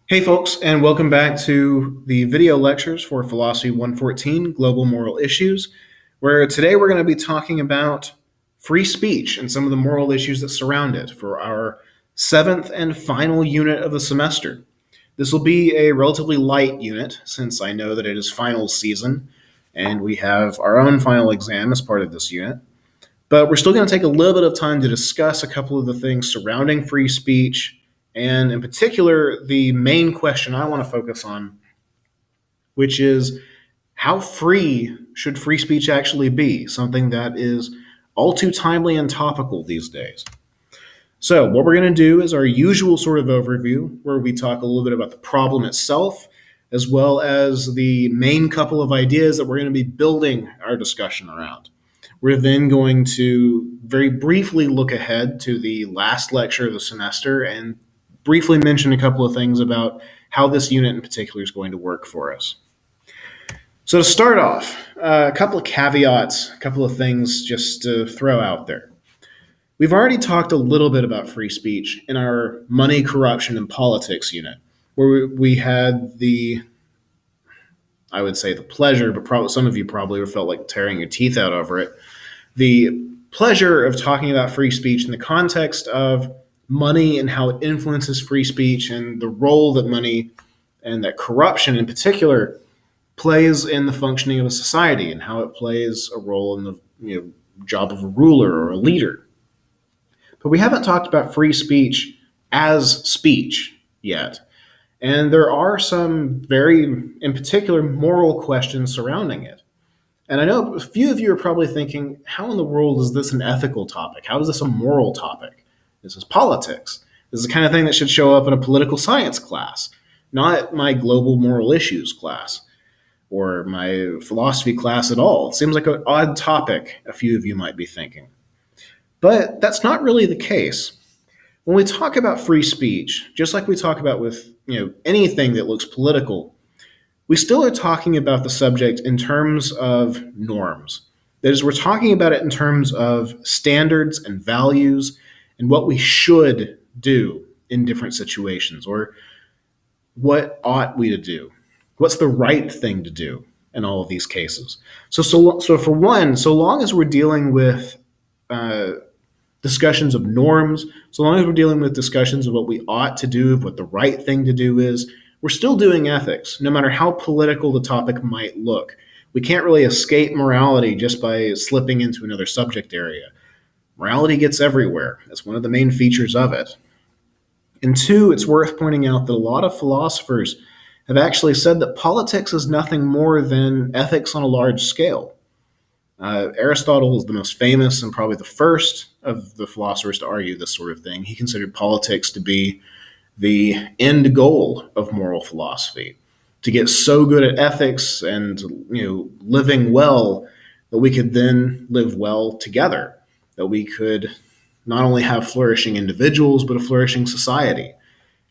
Hey, folks, and welcome back to the video lectures for Philosophy 114 Global Moral Issues, where today we're going to be talking about free speech and some of the moral issues that surround it for our seventh and final unit of the semester. This will be a relatively light unit since I know that it is final season and we have our own final exam as part of this unit. But we're still going to take a little bit of time to discuss a couple of the things surrounding free speech, and in particular, the main question I want to focus on, which is how free should free speech actually be? Something that is all too timely and topical these days. So, what we're going to do is our usual sort of overview, where we talk a little bit about the problem itself, as well as the main couple of ideas that we're going to be building our discussion around. We're then going to very briefly look ahead to the last lecture of the semester and briefly mention a couple of things about how this unit in particular is going to work for us. So, to start off, a couple of caveats, a couple of things just to throw out there. We've already talked a little bit about free speech in our money, corruption, and politics unit, where we had I would say the pleasure, but probably some of you probably felt like tearing your teeth out over it, the pleasure of talking about free speech in the context of money and how it influences free speech and the role that money and that corruption in particular plays in the functioning of a society and how it plays a role in the job of a ruler or a leader. But we haven't talked about free speech as speech yet. And there are some very, in particular, moral questions surrounding it. And I know a few of you are probably thinking, how in the world is this an ethical topic? How is this a moral topic? This is politics. This is the kind of thing that should show up in a political science class, not my global moral issues class or my philosophy class at all. It seems like an odd topic, a few of you might be thinking. But that's not really the case. When we talk about free speech, just like we talk about with anything that looks political, we still are talking about the subject in terms of norms. That is, we're talking about it in terms of standards and values and what we should do in different situations, or what ought we to do? What's the right thing to do in all of these cases? So for one, so long as we're dealing with discussions of norms, so long as we're dealing with discussions of what we ought to do, of what the right thing to do is, we're still doing ethics, no matter how political the topic might look. We can't really escape morality just by slipping into another subject area. Morality gets everywhere. That's one of the main features of it. And two, it's worth pointing out that a lot of philosophers have actually said that politics is nothing more than ethics on a large scale. Aristotle is the most famous and probably the first of the philosophers to argue this sort of thing. He considered politics to be the end goal of moral philosophy, to get so good at ethics and living well that we could then live well together, that we could not only have flourishing individuals but a flourishing society.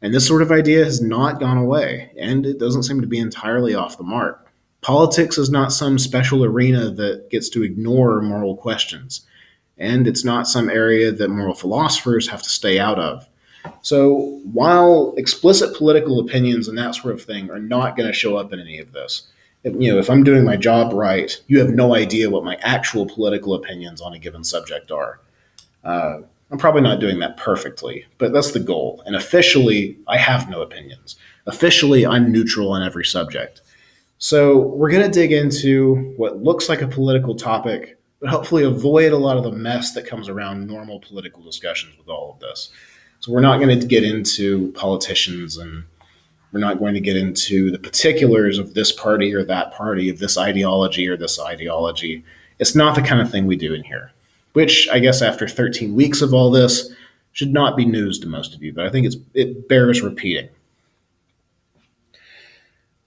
And this sort of idea has not gone away, and it doesn't seem to be entirely off the mark. Politics is not some special arena that gets to ignore moral questions, and it's not some area that moral philosophers have to stay out of. So while explicit political opinions and that sort of thing are not going to show up in any of this, if I'm doing my job right, you have no idea what my actual political opinions on a given subject are. I'm probably not doing that perfectly, but that's the goal. And officially, I have no opinions. Officially, I'm neutral on every subject. So we're going to dig into what looks like a political topic, but hopefully avoid a lot of the mess that comes around normal political discussions with all of this. So we're not going to get into politicians, and we're not going to get into the particulars of this party or that party, of this ideology or this ideology. It's not the kind of thing we do in here, which I guess after 13 weeks of all this should not be news to most of you, but I think it bears repeating.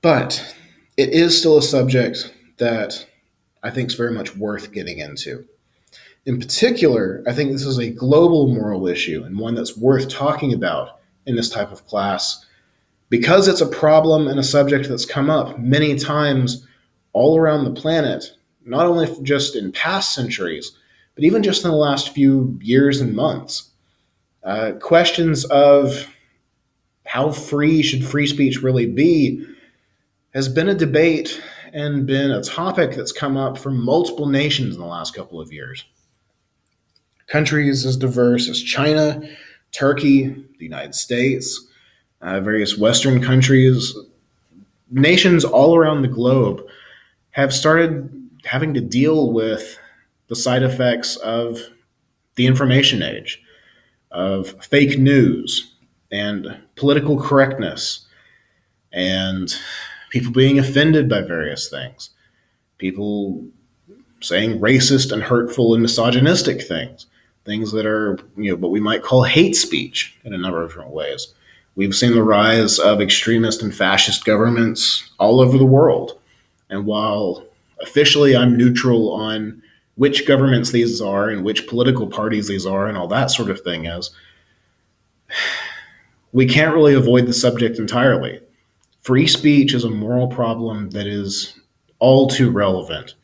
But it is still a subject that I think is very much worth getting into. In particular, I think this is a global moral issue and one that's worth talking about in this type of class because it's a problem and a subject that's come up many times all around the planet, not only just in past centuries, but even just in the last few years and months. Questions of how free should free speech really be has been a debate and been a topic that's come up from multiple nations in the last couple of years. Countries as diverse as China, Turkey, the United States, various Western countries, nations all around the globe have started having to deal with the side effects of the information age, of fake news and political correctness, and people being offended by various things, people saying racist and hurtful and misogynistic things, things that are, what we might call hate speech in a number of different ways. We've seen the rise of extremist and fascist governments all over the world. And while officially I'm neutral on which governments these are and which political parties these are and all that sort of thing is, we can't really avoid the subject entirely. Free speech is a moral problem that is all too relevant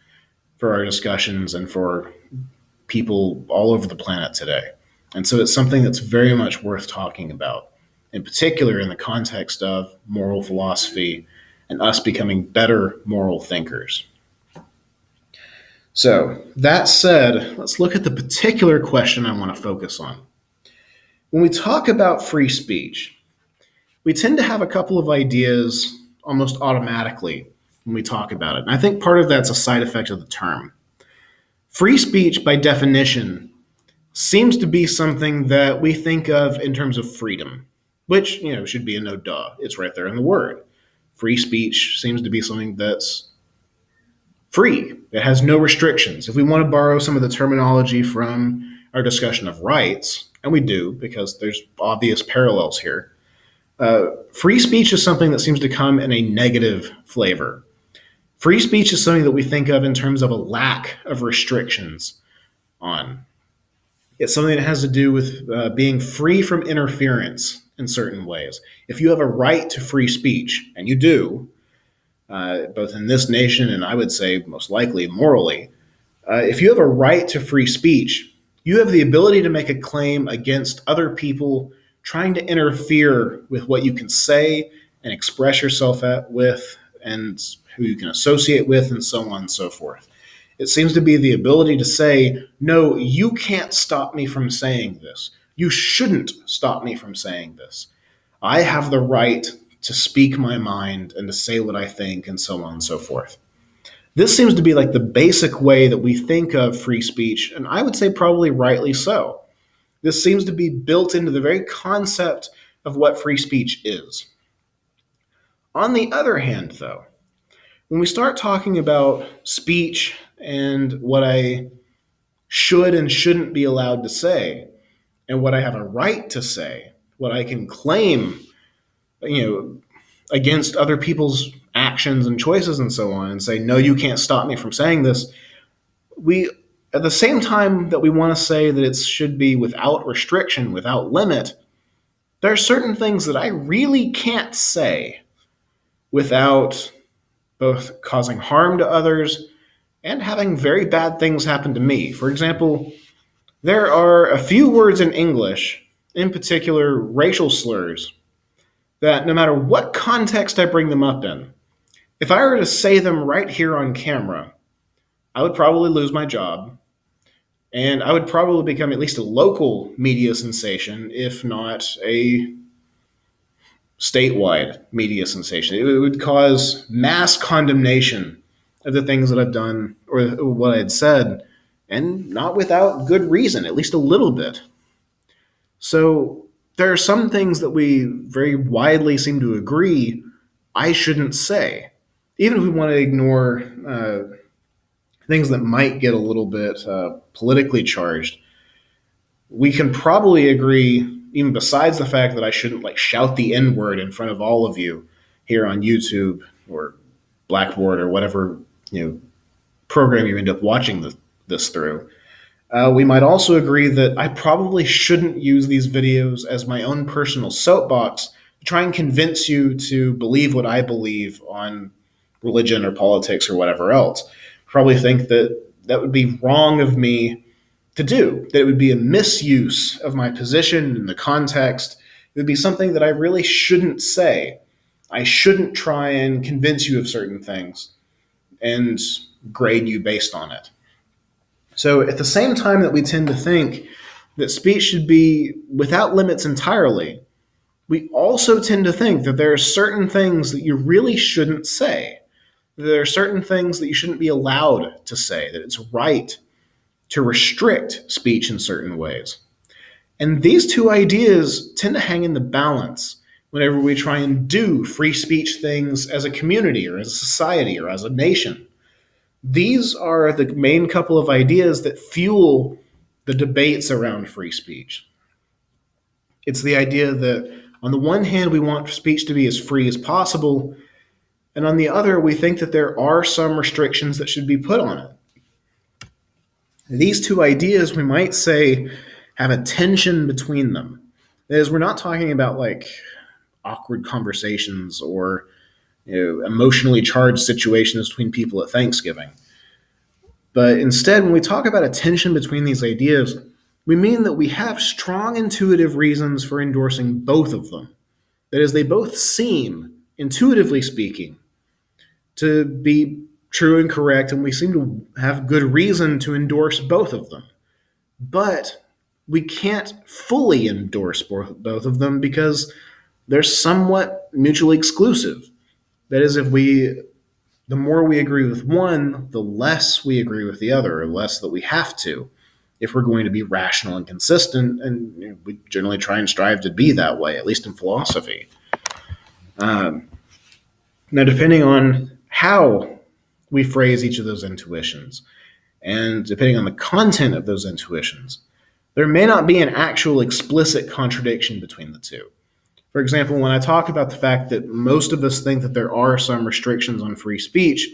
for our discussions and for people all over the planet today. And so it's something that's very much worth talking about, in particular in the context of moral philosophy and us becoming better moral thinkers. So, that said, let's look at the particular question I want to focus on. When we talk about free speech, we tend to have a couple of ideas almost automatically when we talk about it. And I think part of that's a side effect of the term. Free speech, by definition, seems to be something that we think of in terms of freedom, which, should be a no duh. It's right there in the word. Free speech seems to be something that's free. It has no restrictions. If we want to borrow some of the terminology from our discussion of rights, and we do because there's obvious parallels here, free speech is something that seems to come in a negative flavor. Free speech is something that we think of in terms of a lack of restrictions on. It's something that has to do with being free from interference in certain ways. If you have a right to free speech, and you do, both in this nation and I would say most likely morally, if you have a right to free speech, you have the ability to make a claim against other people trying to interfere with what you can say and express yourself with and who you can associate with and so on and so forth. It seems to be the ability to say, no, you can't stop me from saying this. You shouldn't stop me from saying this. I have the right to speak my mind and to say what I think and so on and so forth. This seems to be like the basic way that we think of free speech, and I would say probably rightly so. This seems to be built into the very concept of what free speech is. On the other hand, though, when we start talking about speech and what I should and shouldn't be allowed to say, and what I have a right to say, what I can claim, against other people's actions and choices and so on, and say, no, you can't stop me from saying this, we, at the same time that we want to say that it should be without restriction, without limit, there are certain things that I really can't say without both causing harm to others and having very bad things happen to me. For example, there are a few words in English, in particular racial slurs, that no matter what context I bring them up in, if I were to say them right here on camera, I would probably lose my job, and I would probably become at least a local media sensation, if not a statewide media sensation. It would cause mass condemnation of the things that I've done or what I had said, and not without good reason, at least a little bit. So there are some things that we very widely seem to agree I shouldn't say, even if we want to ignore things that might get a little bit politically charged. We can probably agree, even besides the fact that I shouldn't shout the N word in front of all of you here on YouTube or Blackboard or whatever program you end up watching this through. We might also agree that I probably shouldn't use these videos as my own personal soapbox to try and convince you to believe what I believe on religion or politics or whatever else. Probably think that that would be wrong of me to do, that it would be a misuse of my position in the context It would be something that I really shouldn't say. I shouldn't try and convince you of certain things and grade you based on it. So, at the same time that we tend to think that speech should be without limits entirely, we also tend to think that there are certain things that you really shouldn't say. There are certain things that you shouldn't be allowed to say, that it's right to restrict speech in certain ways. And these two ideas tend to hang in the balance whenever we try and do free speech things as a community or as a society or as a nation. These are the main couple of ideas that fuel the debates around free speech. It's the idea that, on the one hand, we want speech to be as free as possible, and on the other, we think that there are some restrictions that should be put on it. These two ideas, we might say, have a tension between them. That is, we're not talking about like awkward conversations or emotionally charged situations between people at Thanksgiving. But instead, when we talk about a tension between these ideas, we mean that we have strong intuitive reasons for endorsing both of them. That is, they both seem, intuitively speaking, to be true and correct, and we seem to have good reason to endorse both of them. But we can't fully endorse both of them because they're somewhat mutually exclusive. That is, the more we agree with one, the less we agree with the other, or less that we have to, if we're going to be rational and consistent. And we generally try and strive to be that way, at least in philosophy. Now, depending on how we phrase each of those intuitions, and depending on the content of those intuitions, there may not be an actual explicit contradiction between the two. For example, when I talk about the fact that most of us think that there are some restrictions on free speech,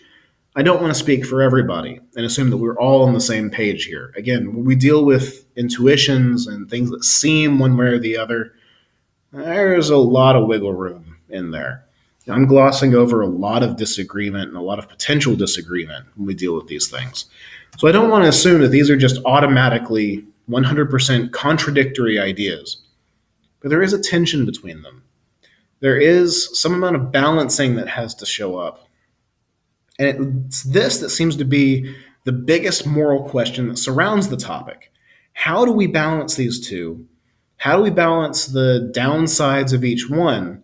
I don't want to speak for everybody and assume that we're all on the same page here. Again, when we deal with intuitions and things that seem one way or the other, there's a lot of wiggle room in there. I'm glossing over a lot of disagreement and a lot of potential disagreement when we deal with these things. So I don't want to assume that these are just automatically 100% contradictory ideas. But there is a tension between them. There is some amount of balancing that has to show up. And it's this that seems to be the biggest moral question that surrounds the topic. How do we balance these two? How do we balance the downsides of each one?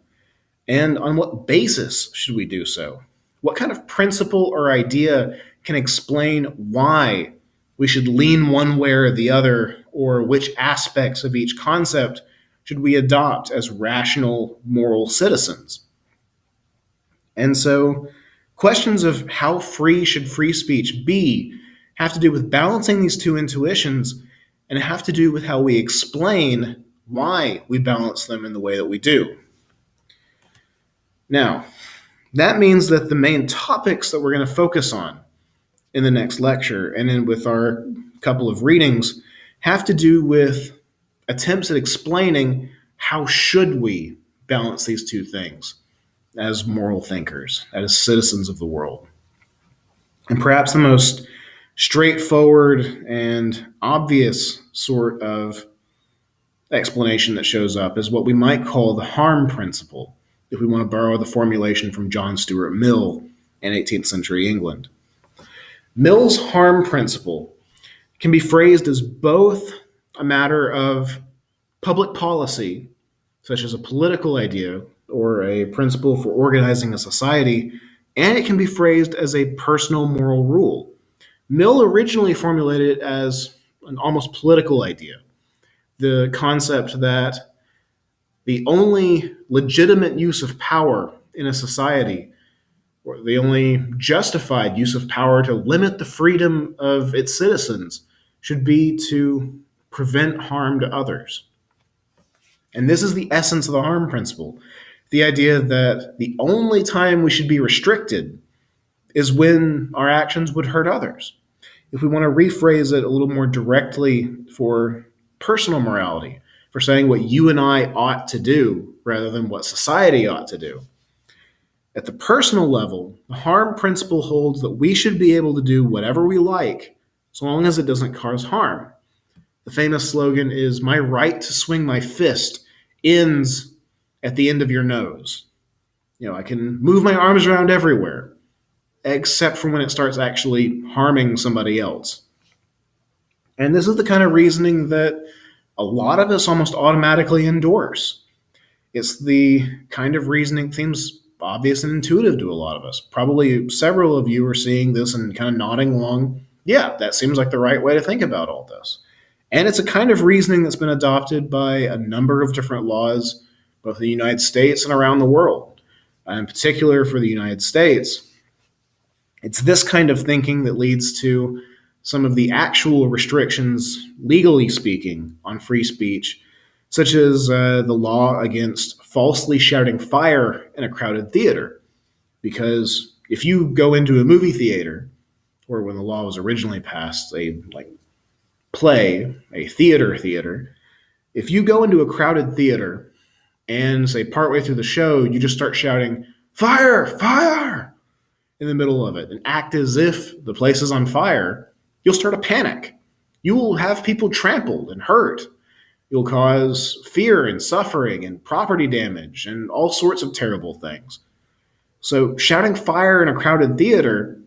And on what basis should we do so? What kind of principle or idea can explain why we should lean one way or the other, or which aspects of each concept should we adopt as rational, moral citizens? And so, questions of how free should free speech be have to do with balancing these two intuitions, and have to do with how we explain why we balance them in the way that we do. Now, that means that the main topics that we're going to focus on in the next lecture, and then with our couple of readings, have to do with attempts at explaining how should we balance these two things as moral thinkers, as citizens of the world. And perhaps the most straightforward and obvious sort of explanation that shows up is what we might call the harm principle, if we want to borrow the formulation from John Stuart Mill in 18th century England. Mill's harm principle can be phrased as both a matter of public policy, such as a political idea or a principle for organizing a society, and it can be phrased as a personal moral rule. Mill originally formulated it as an almost political idea, the concept that the only legitimate use of power in a society, or the only justified use of power to limit the freedom of its citizens, should be to prevent harm to others. And this is the essence of the harm principle, the idea that the only time we should be restricted is when our actions would hurt others. If we want to rephrase it a little more directly for personal morality, for saying what you and I ought to do rather than what society ought to do. At the personal level, the harm principle holds that we should be able to do whatever we like so long as it doesn't cause harm. The famous slogan is, "My right to swing my fist ends at the end of your nose. I can move my arms around everywhere, except for when it starts actually harming somebody else. And this is the kind of reasoning that a lot of us almost automatically endorse. It's the kind of reasoning that seems obvious and intuitive to a lot of us. Probably several of you are seeing this and kind of nodding along. Yeah, that seems like the right way to think about all this. And it's a kind of reasoning that's been adopted by a number of different laws, both in the United States and around the world. In particular, for the United States, it's this kind of thinking that leads to some of the actual restrictions, legally speaking, on free speech, such as the law against falsely shouting fire in a crowded theater. Because if you go into a movie theater, or when the law was originally passed, a play, a theater, if you go into a crowded theater and say partway through the show, you just start shouting, "Fire! Fire!" in the middle of it and act as if the place is on fire, you'll start a panic. You will have people trampled and hurt. You'll cause fear and suffering and property damage and all sorts of terrible things. So shouting fire in a crowded theater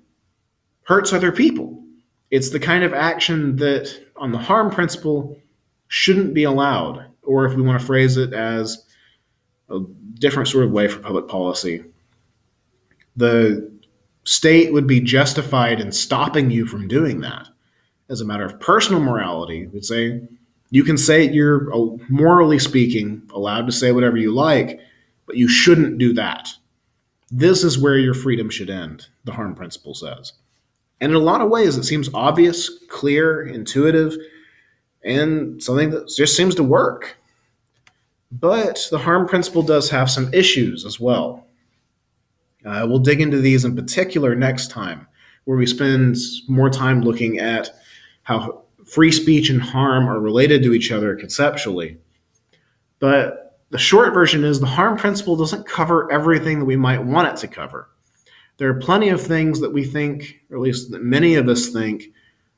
hurts other people. It's the kind of action that, on the harm principle, shouldn't be allowed. Or if we want to phrase it as a different sort of way for public policy, the state would be justified in stopping you from doing that. As a matter of personal morality, we'd say you can say you're, morally speaking, allowed to say whatever you like, but you shouldn't do that. This is where your freedom should end, the harm principle says. And in a lot of ways, it seems obvious, clear, intuitive, and something that just seems to work. But the harm principle does have some issues as well. We'll dig into these in particular next time, where we spend more time looking at how free speech and harm are related to each other conceptually. But the short version is the harm principle doesn't cover everything that we might want it to cover. There are plenty of things that we think, or at least that many of us think,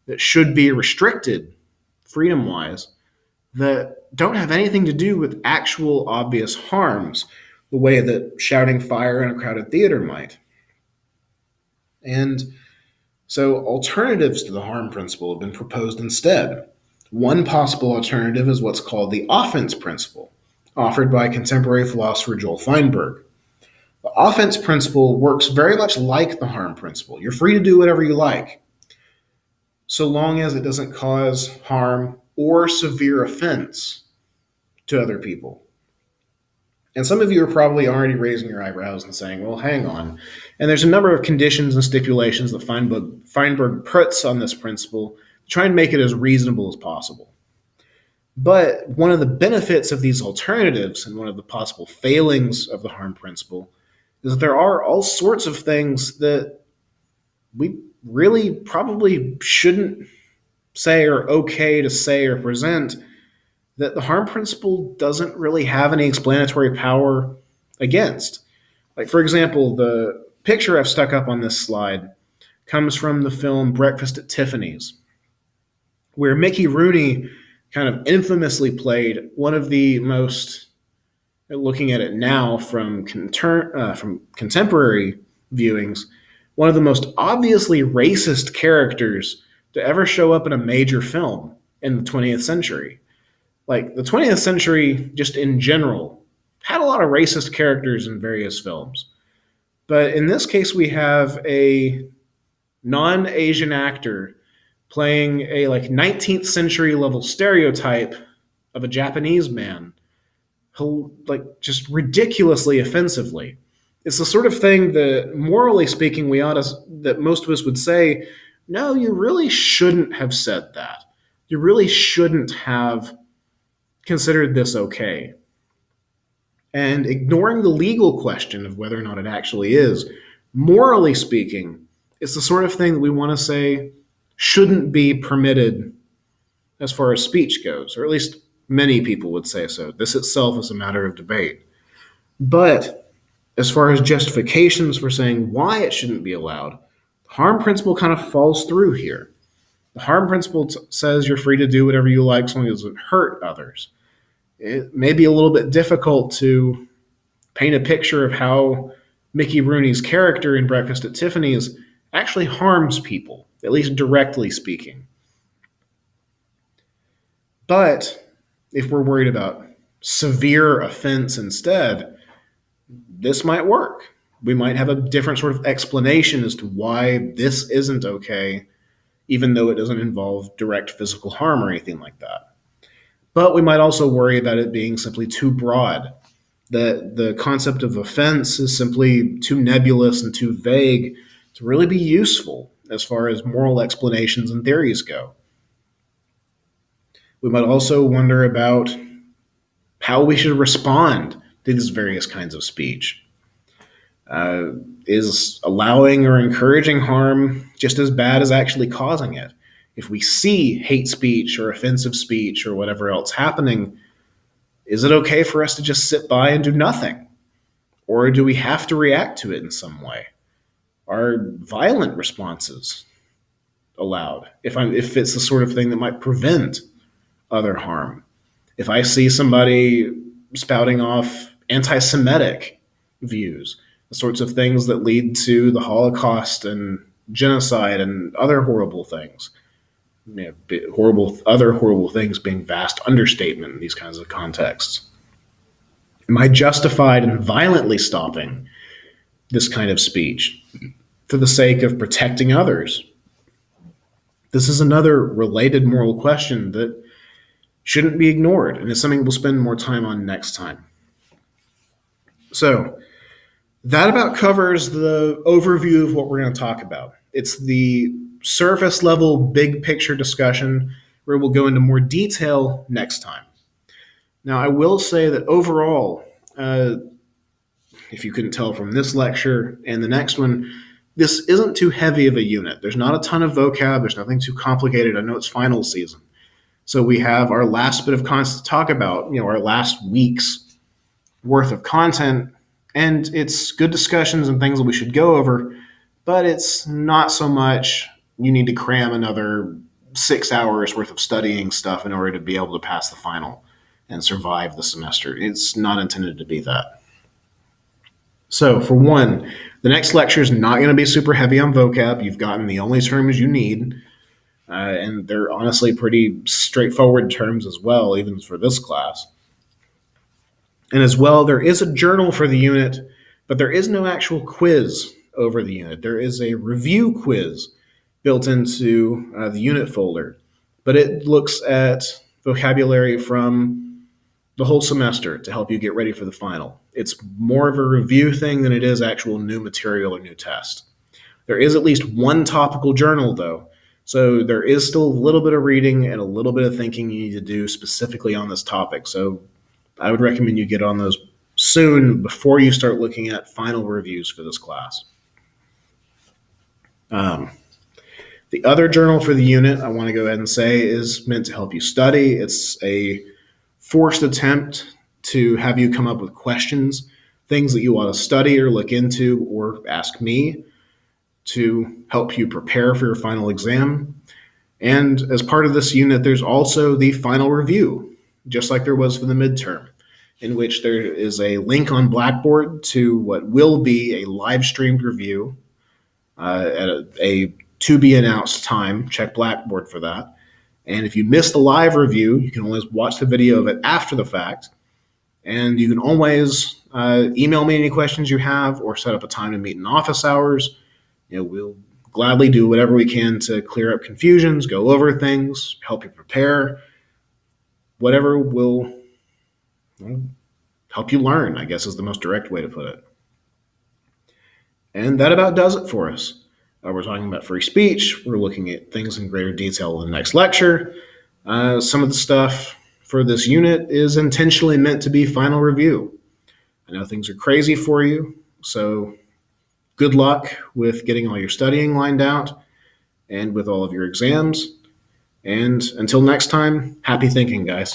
that should be restricted freedom-wise, that don't have anything to do with actual obvious harms, the way that shouting fire in a crowded theater might. And so alternatives to the harm principle have been proposed instead. One possible alternative is what's called the offense principle, offered by contemporary philosopher Joel Feinberg. The offense principle works very much like the harm principle. You're free to do whatever you like, so long as it doesn't cause harm or severe offense to other people. And some of you are probably already raising your eyebrows and saying, well, hang on. And there's a number of conditions and stipulations that Feinberg puts on this principle to try and make it as reasonable as possible. But one of the benefits of these alternatives and one of the possible failings of the harm principle is that there are all sorts of things that we really probably shouldn't say are okay to say or present that the harm principle doesn't really have any explanatory power against. Like, for example, the picture I've stuck up on this slide comes from the film Breakfast at Tiffany's, where Mickey Rooney kind of infamously played one of the most, looking at it now from contemporary viewings, one of the most obviously racist characters to ever show up in a major film in the 20th century. Like, the 20th century, just in general, had a lot of racist characters in various films. But in this case, we have a non-Asian actor playing a 19th century level stereotype of a Japanese man, who, just ridiculously offensively. It's the sort of thing that, morally speaking, that most of us would say, no, you really shouldn't have said that. You really shouldn't have considered this okay. And ignoring the legal question of whether or not it actually is, morally speaking, it's the sort of thing that we want to say shouldn't be permitted as far as speech goes, or at least many people would say so. This itself is a matter of debate. But as far as justifications for saying why it shouldn't be allowed, the harm principle kind of falls through here. The harm principle says you're free to do whatever you like as long as it doesn't hurt others. it may be a little bit difficult to paint a picture of how Mickey Rooney's character in Breakfast at Tiffany's actually harms people, at least directly speaking. But if we're worried about severe offense instead, this might work. We might have a different sort of explanation as to why this isn't okay, even though it doesn't involve direct physical harm or anything like that. But we might also worry about it being simply too broad. That the concept of offense is simply too nebulous and too vague to really be useful as far as moral explanations and theories go. We might also wonder about how we should respond to these various kinds of speech. Is allowing or encouraging harm just as bad as actually causing it? If we see hate speech or offensive speech or whatever else happening, is it okay for us to just sit by and do nothing? Or do we have to react to it in some way? Are violent responses allowed if it's the sort of thing that might prevent other harm? If I see somebody spouting off anti-Semitic views, the sorts of things that lead to the Holocaust and genocide and other horrible things, other horrible things being vast understatement in these kinds of contexts. Am I justified in violently stopping this kind of speech for the sake of protecting others? This is another related moral question that shouldn't be ignored, and is something we'll spend more time on next time. So, that about covers the overview of what we're going to talk about. It's the surface level, big picture discussion where we'll go into more detail next time. Now, I will say that overall, if you couldn't tell from this lecture and the next one, this isn't too heavy of a unit. There's not a ton of vocab. There's nothing too complicated. I know it's final season. So we have our last bit of content to talk about, our last week's worth of content, and it's good discussions and things that we should go over, but it's not so much you need to cram another 6 hours worth of studying stuff in order to be able to pass the final and survive the semester. It's not intended to be that. So for one, the next lecture is not going to be super heavy on vocab. You've gotten the only terms you need. And they're honestly pretty straightforward terms as well, even for this class. And as well, there is a journal for the unit, but there is no actual quiz over the unit. There is a review quiz built into the unit folder, but it looks at vocabulary from the whole semester to help you get ready for the final. It's more of a review thing than it is actual new material or new test. There is at least one topical journal, though, so there is still a little bit of reading and a little bit of thinking you need to do specifically on this topic. So I would recommend you get on those soon before you start looking at final reviews for this class. The other journal for the unit, I want to go ahead and say, is meant to help you study. It's a forced attempt to have you come up with questions, things that you want to study or look into or ask me to help you prepare for your final exam. And as part of this unit, there's also the final review, just like there was for the midterm, in which there is a link on Blackboard to what will be a live streamed review at a to be announced time. Check Blackboard for that. And if you miss the live review, you can always watch the video of it after the fact. And you can always email me any questions you have or set up a time to meet in office hours. We'll gladly do whatever we can to clear up confusions, go over things, help you prepare. Whatever will help you learn, I guess, is the most direct way to put it. And that about does it for us. We're talking about free speech. We're looking at things in greater detail in the next lecture. Some of the stuff for this unit is intentionally meant to be final review. I know things are crazy for you, so good luck with getting all your studying lined out and with all of your exams. And until next time, happy thinking, guys.